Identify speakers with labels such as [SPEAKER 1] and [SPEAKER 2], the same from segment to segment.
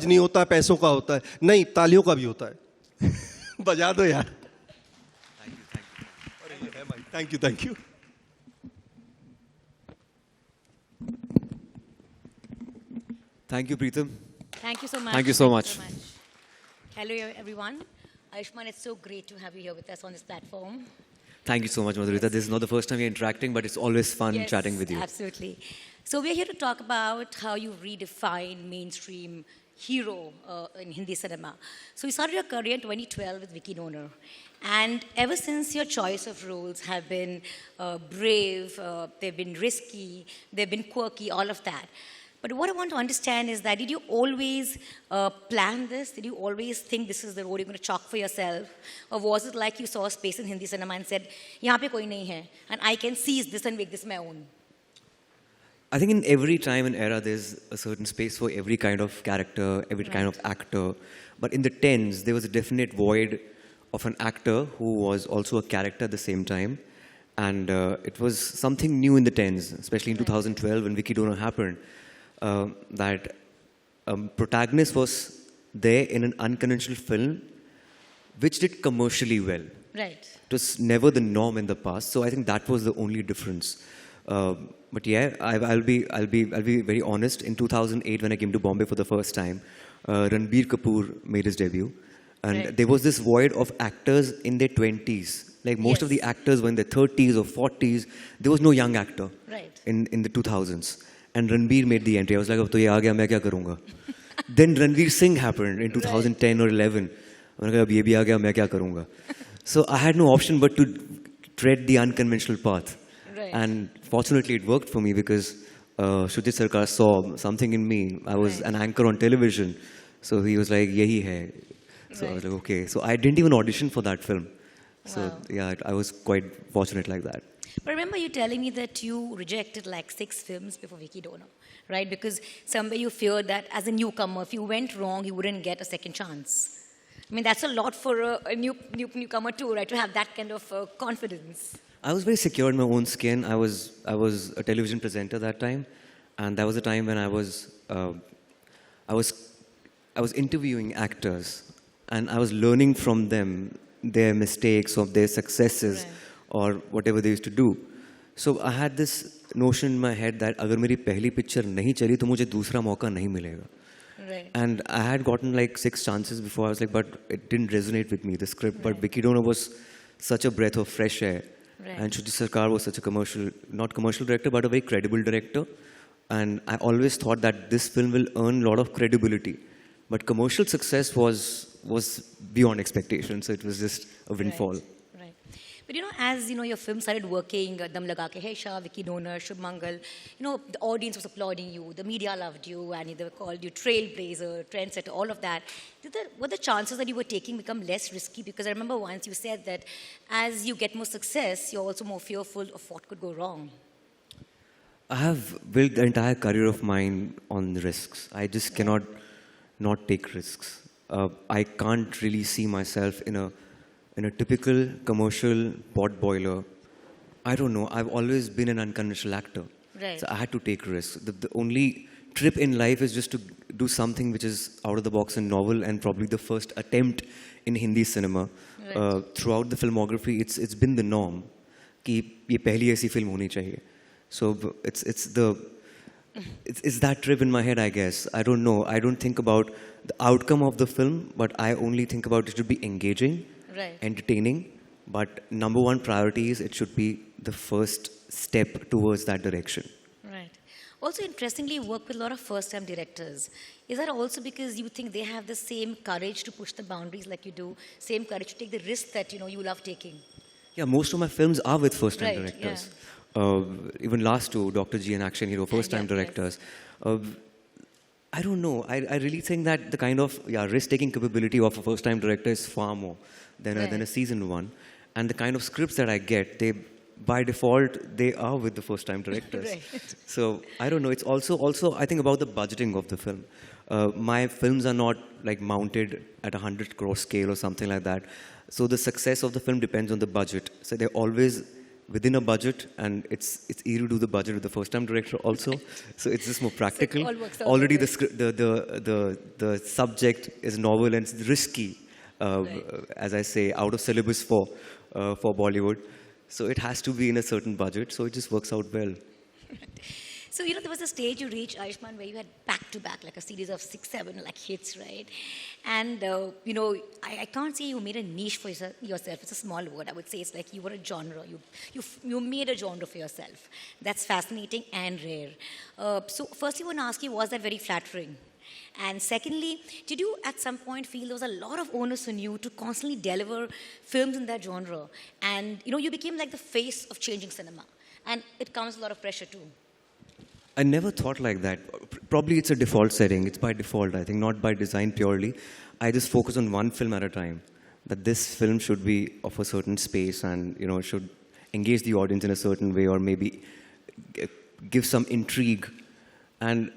[SPEAKER 1] नहीं होता, पैसों का होता है, नहीं तालियों का भी होता है। बजा दो यार। Thank you, thank you.
[SPEAKER 2] Thank you, Preetham.
[SPEAKER 3] Thank you so much.
[SPEAKER 2] Thank you so much.
[SPEAKER 3] Hello, everyone. Ayushmann, it's so great to have you here with us on this platform.
[SPEAKER 2] Thank you so much, Madhurita. This is not the first time we're interacting, but it's always fun chatting with you.
[SPEAKER 3] Absolutely. So we're here to talk about how you redefine mainstream hero in Hindi cinema. So you started your career in 2012 with Vicky Donor. And ever since, your choice of roles have been brave, they've been risky, they've been quirky, all of that. But what I want to understand is that, did you always plan this? Did you always think this is the road you're going to chalk for yourself? Or was it like you saw a space in Hindi cinema and said, yahan pe koi nahi hai, and I can seize this and make this my own?
[SPEAKER 2] I think in every time and era, there's a certain space for every kind of character, every kind of actor. But in the 10s, there was a definite void of an actor who was also a character at the same time. And it was something new in the 10s, especially in 2012 when Vicky Donor happened. That protagonist was there in an unconventional film which did commercially well.
[SPEAKER 3] Right.
[SPEAKER 2] It was never the norm in the past, so I think that was the only difference. But yeah, I'll be very honest. In 2008, when I came to Bombay for the first time, Ranbir Kapoor made his debut, and there was this void of actors in their 20s. Like most of the actors were in their 30s or 40s. There was no young actor in the 2000s. And Ranbir made the entry. I was like, अब तो ये आ गया, मैं क्या करूँगा? Then Ranveer Singh happened in 2010 or 11. मैंने कहा अब ये भी आ गया, मैं क्या करूँगा? So I had no option but to tread the unconventional path. And fortunately it worked for me because Shujit Sarkar saw something in me. I was an anchor on television. So he was like, yahi hai. So I was like, okay. So I didn't even audition for that film. So yeah, I was quite fortunate like that.
[SPEAKER 3] But remember you telling me that you rejected like 6 films before Vicky Donor, right? Because somewhere you feared that as a newcomer, if you went wrong, you wouldn't get a second chance. I mean, that's a lot for a newcomer too, right? To have that kind of confidence.
[SPEAKER 2] I was very secure in my own skin. I was a television presenter that time, and that was a time when I was interviewing actors, and I was learning from them their mistakes or their successes. Or whatever they used to do. So I had this notion in my head that अगर मेरी पहली picture नहीं चली तो मुझे दूसरा मौका नहीं मिलेगा. And I had gotten like 6 chances before. I was like, but it didn't resonate with me, the script. But Vicky Donor was such a breath of fresh air. And Shujit Sarkar was such a not commercial director, but a very credible director. And I always thought that this film will earn a lot of credibility. But commercial success was beyond expectation. So it was just a windfall.
[SPEAKER 3] But as your film started working, Dam Laga Ke Hai Shah, Vicky Donor, Shubh Mangal, the audience was applauding you, the media loved you, and they called you trailblazer, trendsetter, all of that. Were the chances that you were taking become less risky? Because I remember once you said that as you get more success, you're also more fearful of what could go wrong.
[SPEAKER 2] I have built the entire career of mine on risks. I just cannot not take risks. I can't really see myself in a typical commercial pot boiler. I don't know. I've always been an unconventional actor. So I had to take risks. The only trip in life is just to do something which is out of the box and novel, and probably the first attempt in Hindi cinema. Throughout the filmography, it's been the norm कि ये पहली ऐसी film होनी चाहिए. So it's that trip in my head, I guess. I don't know. I don't think about the outcome of the film, but I only think about it should be engaging. Entertaining, but number one priority is it should be the first step towards that direction.
[SPEAKER 3] Also, interestingly, you work with a lot of first-time directors. Is that also because you think they have the same courage to push the boundaries like you do, same courage to take the risk that you love taking?
[SPEAKER 2] Yeah, most of my films are with first-time directors. Even last 2, Dr. G and Action Hero, first-time directors. I don't know. I really think that the kind of risk-taking capability of a first-time director is far more than a seasoned one. And the kind of scripts that I get, by default, they are with the first-time directors. So I don't know. It's also I think about the budgeting of the film. My films are not like mounted at 100 crore scale or something like that. So the success of the film depends on the budget. So they're always within a budget, and it's easy to do the budget with the first-time director also. So it's just more practical.
[SPEAKER 3] So it all works out
[SPEAKER 2] Already
[SPEAKER 3] that
[SPEAKER 2] the script, the subject is novel and it's risky, as I say, out of syllabus for Bollywood. So it has to be in a certain budget. So it just works out well.
[SPEAKER 3] So, you know, there was a stage you reached, Ayushmann, where you had back-to-back, like a series of 6, 7, like hits, right? And, you know, I can't say you made a niche for yourself. It's a small word. I would say it's like you were a genre. You made a genre for yourself. That's fascinating and rare. So, firstly, I want to ask you, was that very flattering? And secondly, did you at some point feel there was a lot of onus on you to constantly deliver films in that genre? And, you know, you became like the face of changing cinema. And it comes with a lot of pressure, too.
[SPEAKER 2] I never thought like that. Probably it's a default setting. It's by default, I think, not by design purely. I just focus on one film at a time. That this film should be of a certain space and, you know, should engage the audience in a certain way or maybe give some intrigue. And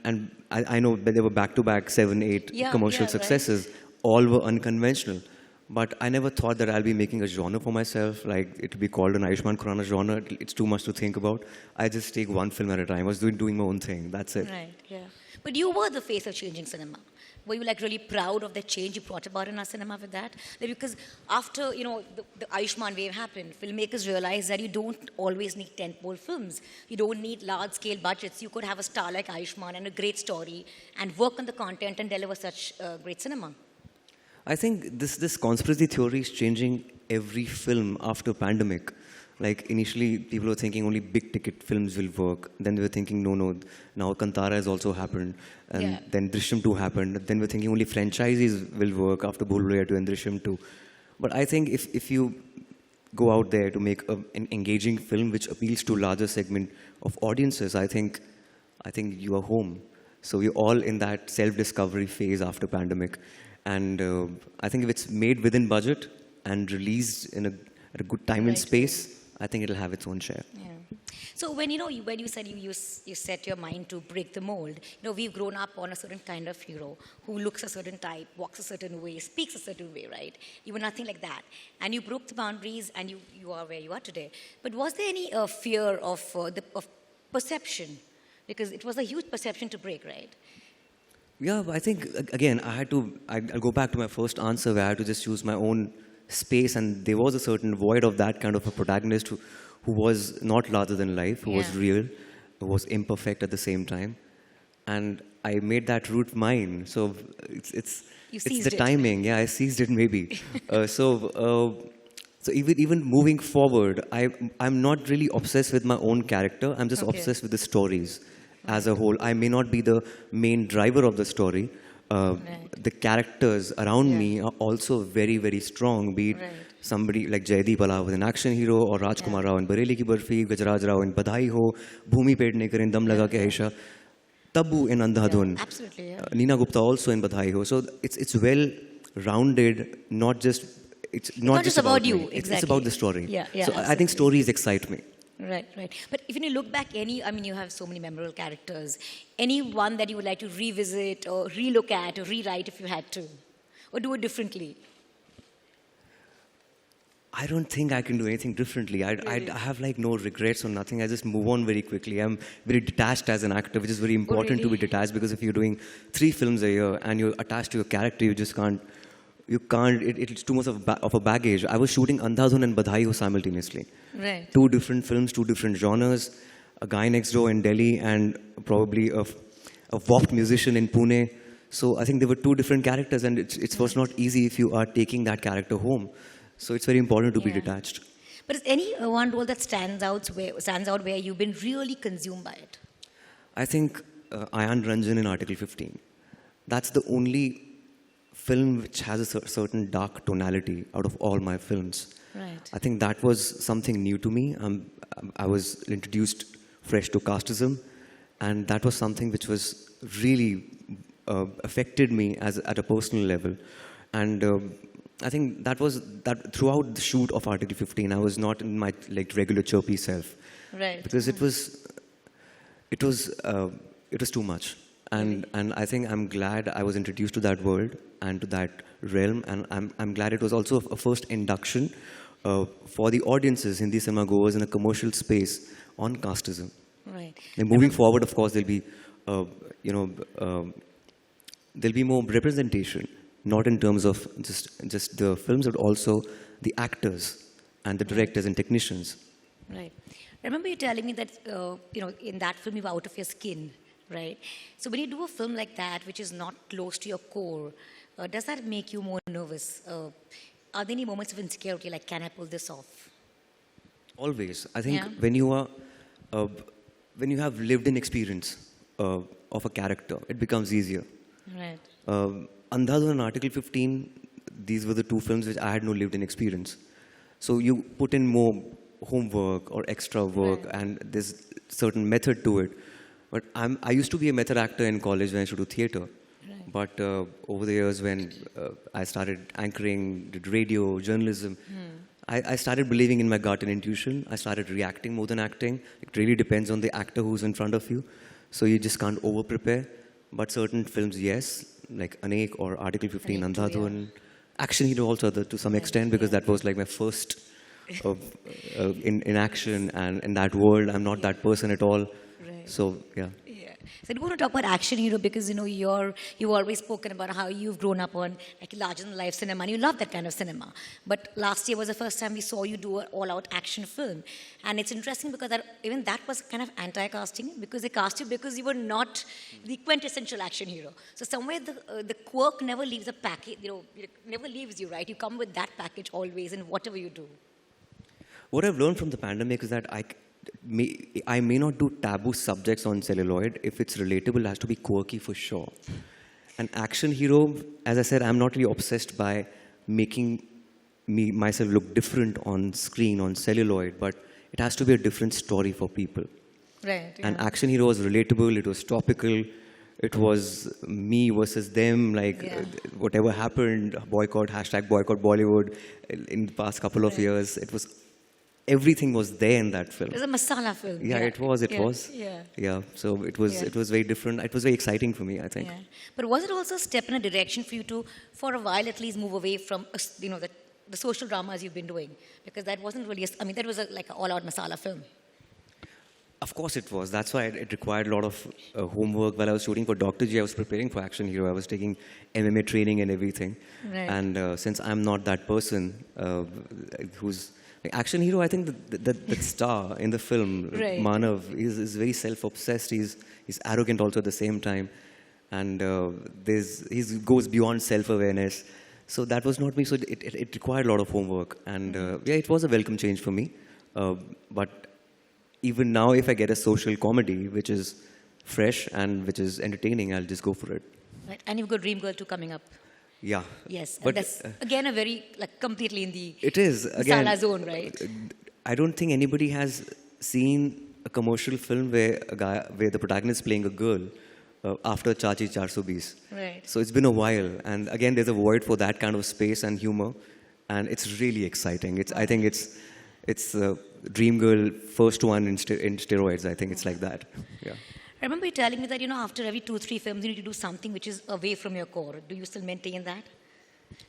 [SPEAKER 2] I know there were back-to-back 7, 8 commercial successes. Right. All were unconventional. But I never thought that I'll be making a genre for myself, like it would be called an Ayushmann Khurrana genre. It's too much to think about. I just take one film at a time. I was doing my own thing. That's it.
[SPEAKER 3] Right, yeah. But you were the face of changing cinema. Were you like really proud of the change you brought about in our cinema with that? Like, because after, you know, the Ayushmann wave happened, filmmakers realized that you don't always need tentpole films. You don't need large-scale budgets. You could have a star like Ayushmann and a great story and work on the content and deliver such great cinema.
[SPEAKER 2] I think this conspiracy theory is changing every film after pandemic. Like initially, people were thinking only big ticket films will work. Then they were thinking, no, now Kantara has also happened. And then Drishyam 2 happened. Then we're thinking only franchises will work after Bhool Bhulaiyaa 2 and Drishyam 2. But I think if you go out there to make an engaging film which appeals to a larger segment of audiences, I think you are home. So we're all in that self-discovery phase after pandemic. And I think if it's made within budget and released at a good time and space, I think it'll have its own share.
[SPEAKER 3] Yeah. So when you said you set your mind to break the mold, you know, we've grown up on a certain kind of hero who looks a certain type, walks a certain way, speaks a certain way, right? You were nothing like that, and you broke the boundaries, and you are where you are today. But was there any fear of perception, because it was a huge perception to break, right?
[SPEAKER 2] Yeah, I think, again, I'll go back to my first answer where I had to just use my own space, and there was a certain void of that kind of a protagonist who was not larger than life, who was real, who was imperfect at the same time. And I made that route mine. So it's the timing. Yeah, I seized it maybe. So even moving forward, I'm not really obsessed with my own character. I'm just obsessed with the stories. As a whole, I may not be the main driver of the story. The characters around me are also very, very strong. Be it somebody like Jaideep Alav, an action hero, or Rajkumar Rao in Bareli Ki Barfi, Gajraj Rao in Badhai Ho, Bhumi Pednekar in Dam Laga Ke Aisha, Tabu in Andhadhun, Neena Gupta also in Badhai Ho. So it's well rounded, not just about you.
[SPEAKER 3] Exactly.
[SPEAKER 2] It's about the story.
[SPEAKER 3] So
[SPEAKER 2] absolutely. I think stories excite me.
[SPEAKER 3] Right. But if you look back, you have so many memorable characters. Any one that you would like to revisit or relook at or rewrite if you had to? Or do it differently?
[SPEAKER 2] I don't think I can do anything differently. I have like no regrets or nothing. I just move on very quickly. I'm very detached as an actor, which is very important to be detached, because if you're doing 3 films a year and you're attached to your character, you just can't. It's too much of a baggage. I was shooting Andhadhun and Badhai Ho simultaneously.
[SPEAKER 3] Right.
[SPEAKER 2] 2 different films, 2 different genres. A guy next door in Delhi and probably a warped musician in Pune. So I think there were 2 different characters, and it was not easy if you are taking that character home. So it's very important to be detached.
[SPEAKER 3] But is any one role that stands out where you've been really consumed by it?
[SPEAKER 2] I think Ayan Ranjan in Article 15. That's the only film which has a certain dark tonality out of all my films.
[SPEAKER 3] Right.
[SPEAKER 2] I think that was something new to me. I was introduced fresh to casteism, and that was something which was really affected me at a personal level. And I think that throughout the shoot of Article 15, I was not in my regular chirpy self.
[SPEAKER 3] Right.
[SPEAKER 2] Because it was too much. And I think I'm glad I was introduced to that world and to that realm, and I'm glad it was also a first induction for the audiences, Hindi cinema goers in a commercial space on casteism.
[SPEAKER 3] Right.
[SPEAKER 2] And moving forward, of course, there'll be, there'll be more representation, not in terms of just the films, but also the actors and the directors and technicians.
[SPEAKER 3] Right. Remember you telling me that, in that film you were out of your skin, right? So when you do a film like that, which is not close to your core, does that make you more nervous? Are there any moments of insecurity, like, can I pull this off?
[SPEAKER 2] Always. I think when you are, when you have lived in experience of a character, it becomes easier.
[SPEAKER 3] Right.
[SPEAKER 2] Andhadhun and Article 15, these were the two films which I had no lived in experience. So you put in more homework or extra work, and there's certain method to it. But I used to be a method actor in college when I used to do theatre.
[SPEAKER 3] Right.
[SPEAKER 2] But over the years when I started anchoring, did radio, journalism, I started believing in my gut and intuition. I started reacting more than acting. It really depends on the actor who's in front of you. So you just can't over-prepare. But certain films, yes, like Anek or Article 15, Andhadhun. Action hero also to some extent, because that was like my first in action and in that world. I'm not that person at all.
[SPEAKER 3] Right.
[SPEAKER 2] So, yeah.
[SPEAKER 3] So I do want to talk about action hero because, you've always spoken about how you've grown up on like larger-than-life cinema, and you love that kind of cinema. But last year was the first time we saw you do an all-out action film. And it's interesting because even that was kind of anti-casting, because they cast you because you were not the quintessential action hero. So somewhere the quirk never leaves a package, it never leaves you, right? You come with that package always in whatever you do.
[SPEAKER 2] What I've learned from the pandemic is that I may not do taboo subjects on celluloid. If it's relatable, it has to be quirky for sure. An action hero, as I said, I'm not really obsessed by making myself look different on screen, on celluloid, but it has to be a different story for people.
[SPEAKER 3] Right. Yeah.
[SPEAKER 2] An action hero was relatable, it was topical, it was me versus them, whatever happened, boycott, #boycott Bollywood in the past couple of years, everything was there in that film.
[SPEAKER 3] It was a masala film.
[SPEAKER 2] Yeah, it was. Yeah, so it was very different. It was very exciting for me, I think.
[SPEAKER 3] Yeah. But was it also a step in a direction for you to, for a while at least, move away from, the social dramas you've been doing? Because that wasn't really, that was like an all-out masala film.
[SPEAKER 2] Of course it was. That's why it required a lot of homework. While I was shooting for Dr. G, I was preparing for Action Hero. I was taking MMA training and everything.
[SPEAKER 3] Right.
[SPEAKER 2] And since I'm not that person who's... Action hero, I think the star in the film, Manav, is very self-obsessed. He's arrogant also at the same time. And he goes beyond self-awareness. So that was not me. So it required a lot of homework. And it was a welcome change for me. But even now, if I get a social comedy, which is fresh and which is entertaining, I'll just go for it.
[SPEAKER 3] Right. And you've got Dream Girl 2 coming up.
[SPEAKER 2] Yeah.
[SPEAKER 3] Yes,
[SPEAKER 2] but
[SPEAKER 3] that's again a very completely in the
[SPEAKER 2] again,
[SPEAKER 3] zone, right?
[SPEAKER 2] I don't think anybody has seen a commercial film where the protagonist is playing a girl after Chachi 420.
[SPEAKER 3] Right.
[SPEAKER 2] So it's been a while, and again there's a void for that kind of space and humor, and it's really exciting. I think it's Dream Girl first one in steroids. I think it's like that. Yeah.
[SPEAKER 3] I remember you telling me that, after every 2-3 films, you need to do something which is away from your core. Do you still maintain that?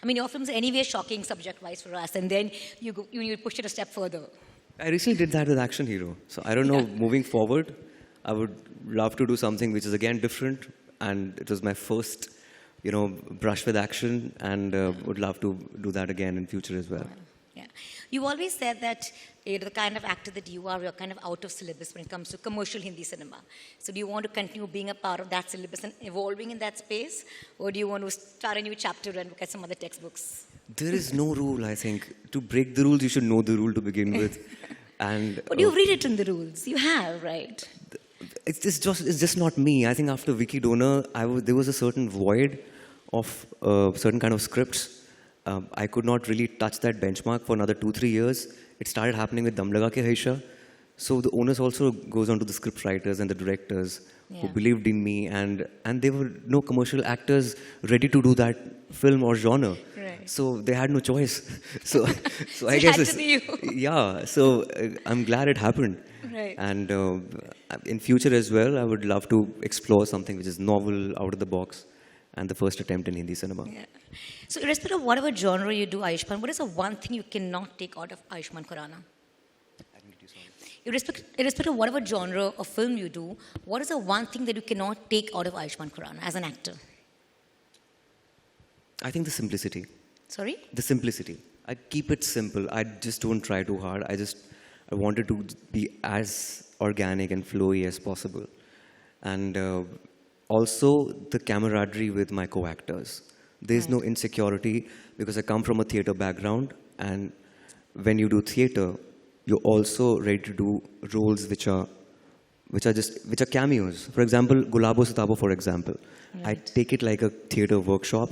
[SPEAKER 3] Your films are anyway shocking subject-wise for us, and then you push it a step further.
[SPEAKER 2] I recently did that with Action Hero. So I don't know, moving forward, I would love to do something which is again different, and it was my first, brush with action, and would love to do that again in future as well.
[SPEAKER 3] Yeah. You've always said that the kind of actor that you're kind of out of syllabus when it comes to commercial Hindi cinema. So do you want to continue being a part of that syllabus and evolving in that space? Or do you want to start a new chapter and look at some other textbooks?
[SPEAKER 2] There is no rule, I think. To break the rules, you should know the rule to begin with.
[SPEAKER 3] But you've rewritten the rules. You have, right?
[SPEAKER 2] It's just not me. I think after Vicky Donor, there was a certain void of certain kind of scripts. I could not really touch that benchmark for another 2-3 years. It started happening with Dam Laga Ke Haisha. So the onus also goes on to the script writers and the directors who believed in me, and there were no commercial actors ready to do that film or genre.
[SPEAKER 3] Right.
[SPEAKER 2] So they had no choice. So I
[SPEAKER 3] it
[SPEAKER 2] guess
[SPEAKER 3] had to be you.
[SPEAKER 2] Yeah. So I'm glad it happened.
[SPEAKER 3] Right.
[SPEAKER 2] And in future as well, I would love to explore something which is novel, out of the box, and the first attempt in Hindi cinema.
[SPEAKER 3] Yeah. So irrespective of whatever genre you do, Ayushmann, what is the one thing you cannot take out of Ayushmann Khurrana? Irrespective of whatever genre of film you do, what is the one thing that you cannot take out of Ayushmann Khurrana as an actor?
[SPEAKER 2] I think the simplicity.
[SPEAKER 3] Sorry?
[SPEAKER 2] The simplicity. I keep it simple. I just don't try too hard. I wanted to be as organic and flowy as possible. And also the camaraderie with my co-actors. There's no insecurity because I come from a theater background, and when you do theater, you're also ready to do roles which are cameos. For example, Gulabo Sitabo, for example. Right. I take it like a theater workshop.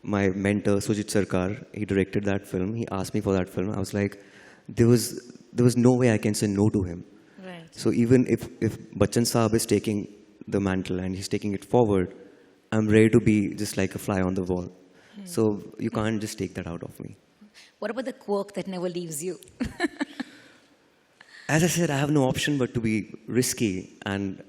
[SPEAKER 2] My mentor, Sujit Sarkar, he directed that film. He asked me for that film. I was like, there was no way I can say no to him.
[SPEAKER 3] Right.
[SPEAKER 2] So even if Bachchan Saab is taking the mantle and he's taking it forward, I'm ready to be just like a fly on the wall. So you can't just take that out of me.
[SPEAKER 3] What about the quirk that never leaves you?
[SPEAKER 2] As I said, I have no option but to be risky. And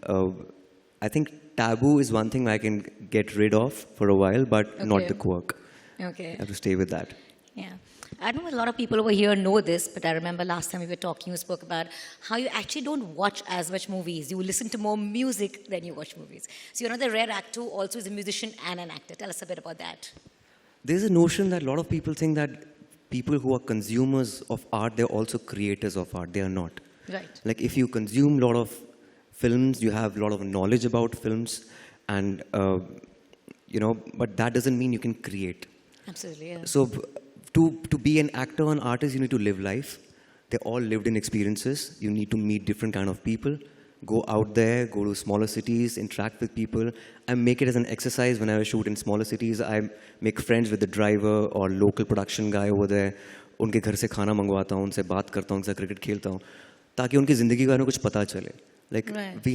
[SPEAKER 2] I think taboo is one thing I can get rid of for a while, but not the quirk.
[SPEAKER 3] Okay.
[SPEAKER 2] I have to stay with that.
[SPEAKER 3] Yeah. I don't know a lot of people over here know this, but I remember last time we were talking, you spoke about how you actually don't watch as much movies. You listen to more music than you watch movies. So you're not the rare actor who also is a musician and an actor. Tell us a bit about that.
[SPEAKER 2] There's a notion that a lot of people think that people who are consumers of art, they're also creators of art. They are not.
[SPEAKER 3] Right.
[SPEAKER 2] Like if you consume a lot of films, you have a lot of knowledge about films, and but that doesn't mean you can create.
[SPEAKER 3] Absolutely. Yeah.
[SPEAKER 2] So to be an actor or an artist, you need to live life. They're all lived in experiences. You need to meet different kind of people, go out there, go to smaller cities, interact with people. I make it as an exercise whenever I shoot in smaller cities. I make friends with the driver or local production guy over there. उनके घर से खाना मंगवाता हूँ, उनसे बात करता हूँ, उनसे क्रिकेट खेलता हूँ, ताकि उनकी ज़िंदगी के बारे में कुछ पता चले. Like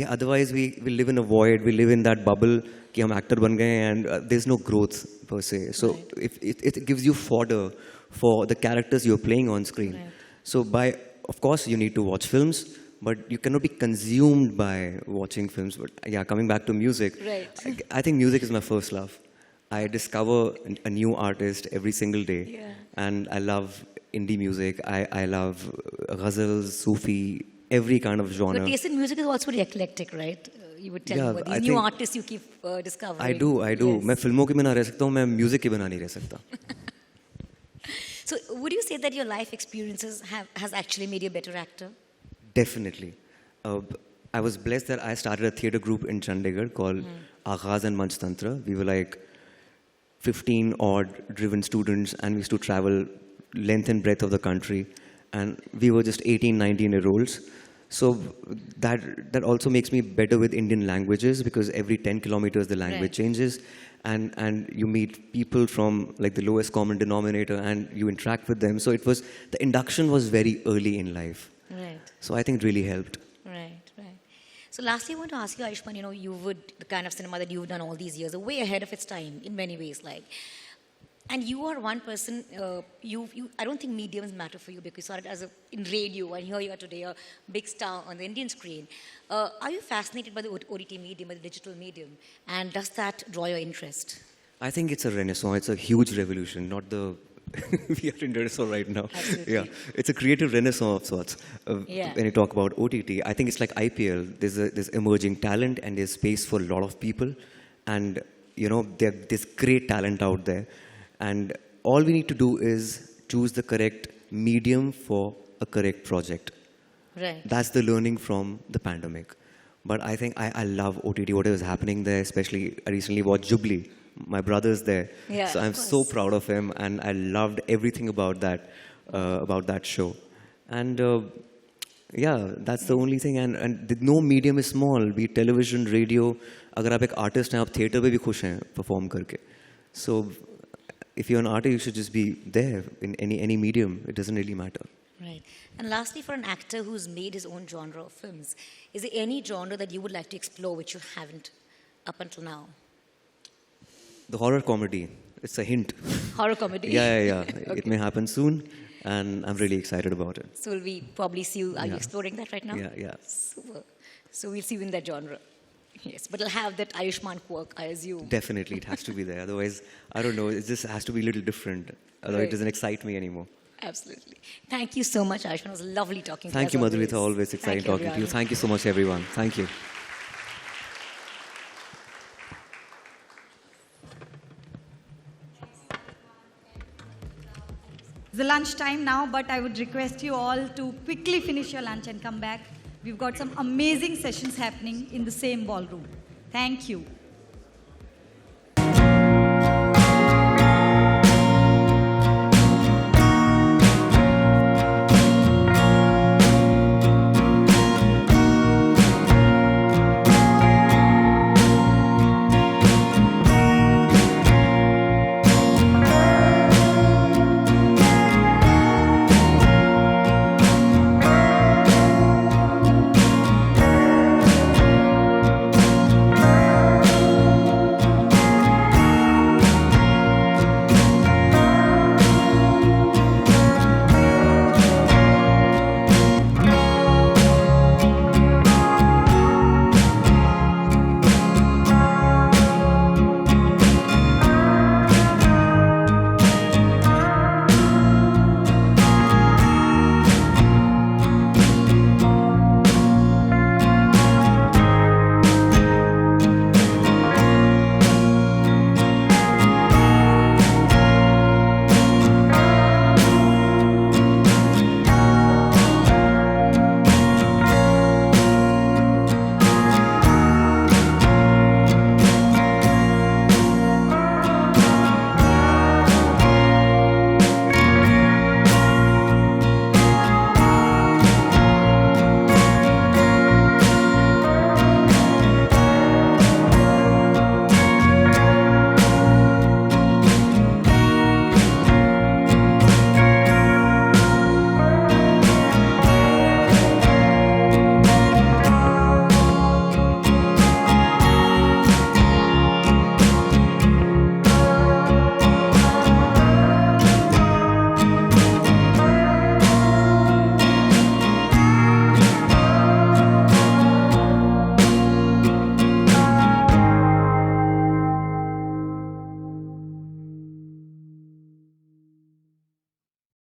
[SPEAKER 2] otherwise we live in a void. We live in that bubble कि हम actor बन गए and there's no growth per se. So if it gives you fodder for the characters you're playing on screen. Right. So of course you need to watch films, but you cannot be consumed by watching films. But yeah, coming back to music, I think music is my first love. I discover a new artist every single day, and I love indie music. I love ghazals, Sufi, every kind of genre.
[SPEAKER 3] But taste in music is also very eclectic, right? You would tell me these new artists you keep discovering.
[SPEAKER 2] I do. Yes. मैं फिल्मों के बिना रह सकता हूँ, मैं music के बिना नहीं रह सकता.
[SPEAKER 3] So would you say that your life experiences has actually made you a better actor?
[SPEAKER 2] Definitely. I was blessed that I started a theatre group in Chandigarh called Aghaz and Manch Tantra. We were like 15 odd driven students, and we used to travel length and breadth of the country, and we were just 18, 19-year-olds. So that also makes me better with Indian languages, because every 10 kilometers the language changes, and you meet people from like the lowest common denominator, and you interact with them. So the induction was very early in life.
[SPEAKER 3] Right.
[SPEAKER 2] So I think it really helped.
[SPEAKER 3] Right. So lastly, I want to ask you, Ayushmann, the kind of cinema that you've done all these years, are way ahead of its time in many ways. And you are one person, I don't think mediums matter for you, because you started in radio, and here you are today, a big star on the Indian screen. Are you fascinated by the OTT medium, by the digital medium? And does that draw your interest?
[SPEAKER 2] I think it's a renaissance. It's a huge revolution, not the... we are in renaissance right now.
[SPEAKER 3] Absolutely.
[SPEAKER 2] Yeah, it's a creative renaissance of sorts. When you talk about OTT, I think it's like IPL. There's emerging talent, and there's space for a lot of people. And, there's great talent out there. And all we need to do is choose the correct medium for a correct project.
[SPEAKER 3] Right.
[SPEAKER 2] That's the learning from the pandemic. But I think I love OTT, whatever is happening there, especially I recently watched Jubilee. My brother's there.
[SPEAKER 3] Yeah,
[SPEAKER 2] so I'm so proud of him, and I loved everything about that show. And that's the only thing. And no medium is small, be it television, radio. अगर आप एक artist हैं, आप theatre पे भी खुश हैं perform करके. So if you're an artist, you should just be there in any medium. It doesn't really matter.
[SPEAKER 3] Right. And lastly, for an actor who's made his own genre of films, is there any genre that you would like to explore which you haven't up until now?
[SPEAKER 2] The horror comedy. It's a hint.
[SPEAKER 3] Horror comedy?
[SPEAKER 2] Yeah.
[SPEAKER 3] Okay.
[SPEAKER 2] It may happen soon, and I'm really excited about it.
[SPEAKER 3] So will we probably see you, are you exploring that right now?
[SPEAKER 2] Yeah.
[SPEAKER 3] Super. So we'll see you in that genre. Yes, but it'll have that Ayushmann quirk, I assume.
[SPEAKER 2] Definitely, it has to be there. Otherwise, I don't know, it just has to be a little different. Otherwise, it doesn't excite me anymore.
[SPEAKER 3] Absolutely. Thank you so much, Ayushmann. It was lovely talking to you.
[SPEAKER 2] Thank you, Madhurita. Always exciting talking to you. Thank you so much, everyone. Thank you.
[SPEAKER 4] It's the lunch time now, but I would request you all to quickly finish your lunch and come back. We've got some amazing sessions happening in the same ballroom. Thank you.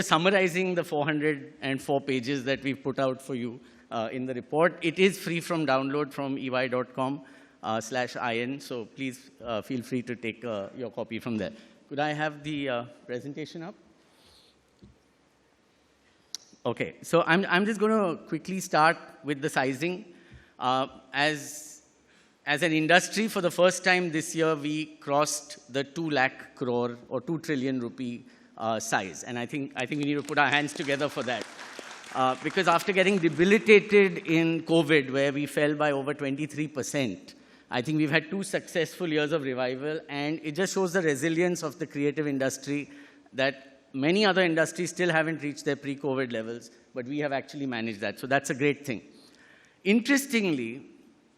[SPEAKER 5] Summarizing the 404 pages that we've put out for you in the report. It is free from download from ey.com/in, so please feel free to take your copy from there. Could I have the presentation up? Okay, so I'm just going to quickly start with the sizing. As an industry, for the first time this year, we crossed the 2 lakh crore or 2 trillion rupee size. And I think we need to put our hands together for that. Because after getting debilitated in COVID, where we fell by over 23%, I think we've had 2 successful years of revival, and it just shows the resilience of the creative industry that many other industries still haven't reached their pre-COVID levels, but we have actually managed that. So that's a great thing. Interestingly,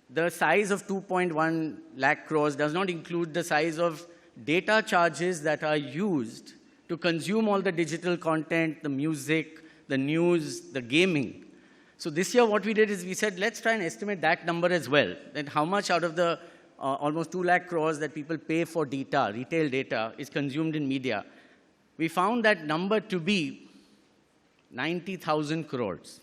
[SPEAKER 5] the size of 2.1 lakh crores does not include the size of data charges that are used to consume all the digital content, the music, the news, the gaming. So this year what we did is we said, let's try and estimate that number as well. That how much out of the almost 2 lakh crores that people pay for data, retail data, is consumed in media. We found that number to be 90,000 crores,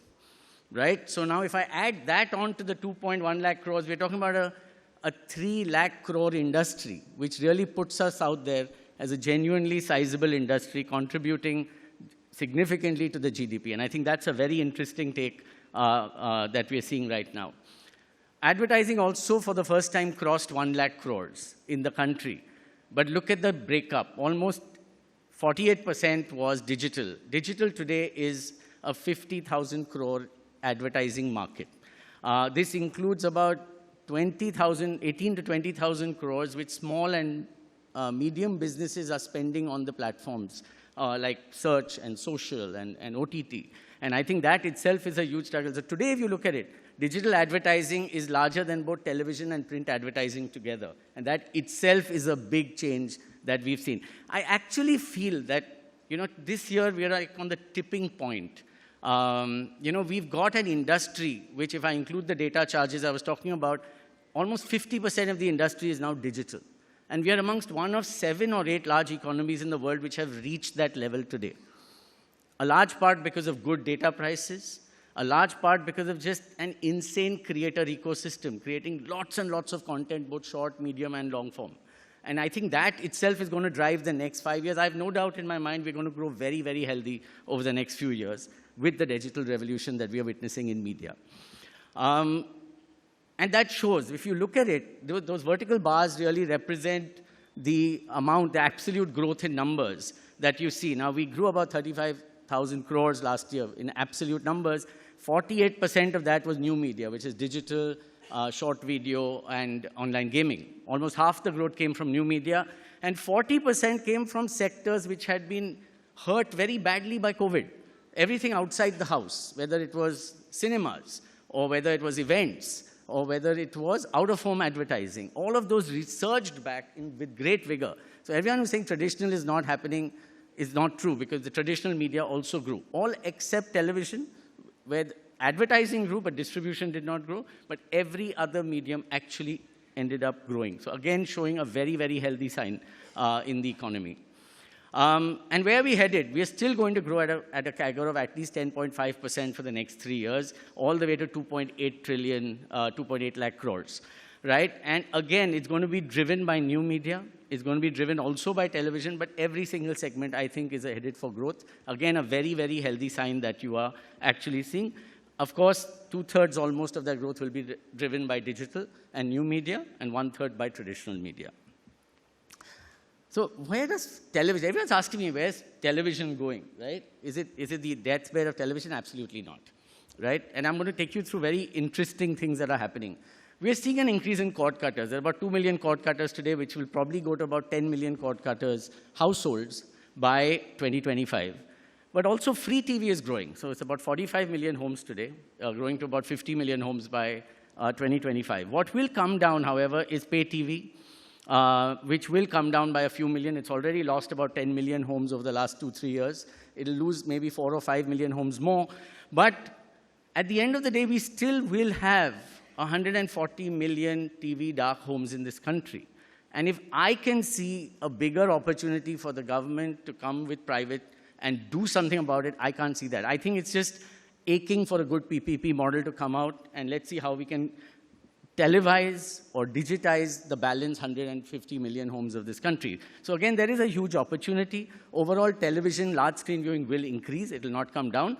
[SPEAKER 5] right? So now if I add that on to the 2.1 lakh crores, we're talking about a 3 lakh crore industry, which really puts us out there as a genuinely sizable industry contributing significantly to the GDP. And I think that's a very interesting take that we're seeing right now. Advertising also for the first time crossed 1 lakh crores in the country. But look at the breakup. Almost 48% was digital. Digital today is a 50,000 crore advertising market. This includes about 18 to 20,000 crores, which small and medium businesses are spending on the platforms like search and social and OTT. And I think that itself is a huge struggle. So today, if you look at it, digital advertising is larger than both television and print advertising together. And that itself is a big change that we've seen. I actually feel that, this year we are like on the tipping point. We've got an industry, which if I include the data charges I was talking about, almost 50% of the industry is now digital. And we are amongst one of 7 or 8 large economies in the world which have reached that level today. A large part because of good data prices, a large part because of just an insane creator ecosystem, creating lots and lots of content, both short, medium, and long form. And I think that itself is going to drive the next 5 years. I have no doubt in my mind we're going to grow very, very healthy over the next few years with the digital revolution that we are witnessing in media. And that shows, if you look at it, those vertical bars really represent the amount, the absolute growth in numbers that you see. Now, we grew about 35,000 crores last year in absolute numbers. 48% of that was new media, which is digital, short video, and online gaming. Almost half the growth came from new media, and 40% came from sectors which had been hurt very badly by COVID. Everything outside the house, whether it was cinemas, or whether it was events, or whether it was out-of-home advertising. All of those resurged back with great vigor. So everyone who's saying traditional is not happening is not true, because the traditional media also grew. All except television, where advertising grew, but distribution did not grow. But every other medium actually ended up growing. So again, showing a very, very healthy sign in the economy. And where are we headed? We are still going to grow at a CAGR of at least 10.5% for the next 3 years, all the way to 2.8 trillion, 2.8 lakh crores, right? And again, it's going to be driven by new media. It's going to be driven also by television, but every single segment, I think, is headed for growth. Again, a very, very healthy sign that you are actually seeing. Of course, 2/3 almost of that growth will be driven by digital and new media, and 1/3 by traditional media. So where does television, everyone's asking me, where's television going, right? Is it the deathbed of television? Absolutely not, right? And I'm going to take you through very interesting things that are happening. We're seeing an increase in cord cutters. There are about 2 million cord cutters today, which will probably go to about 10 million cord cutters households by 2025. But also free TV is growing. So it's about 45 million homes today, growing to about 50 million homes by 2025. What will come down, however, is pay TV, which will come down by a few million. It's already lost about 10 million homes over the last 2-3 years. It'll lose maybe 4 or 5 million homes more. But at the end of the day, we still will have 140 million TV dark homes in this country. And if I can see a bigger opportunity for the government to come with private and do something about it, I can't see that. I think it's just aching for a good PPP model to come out, and let's see how we can televise or digitize the balance 150 million homes of this country. So again, there is a huge opportunity. Overall, television, large screen viewing will increase. It will not come down.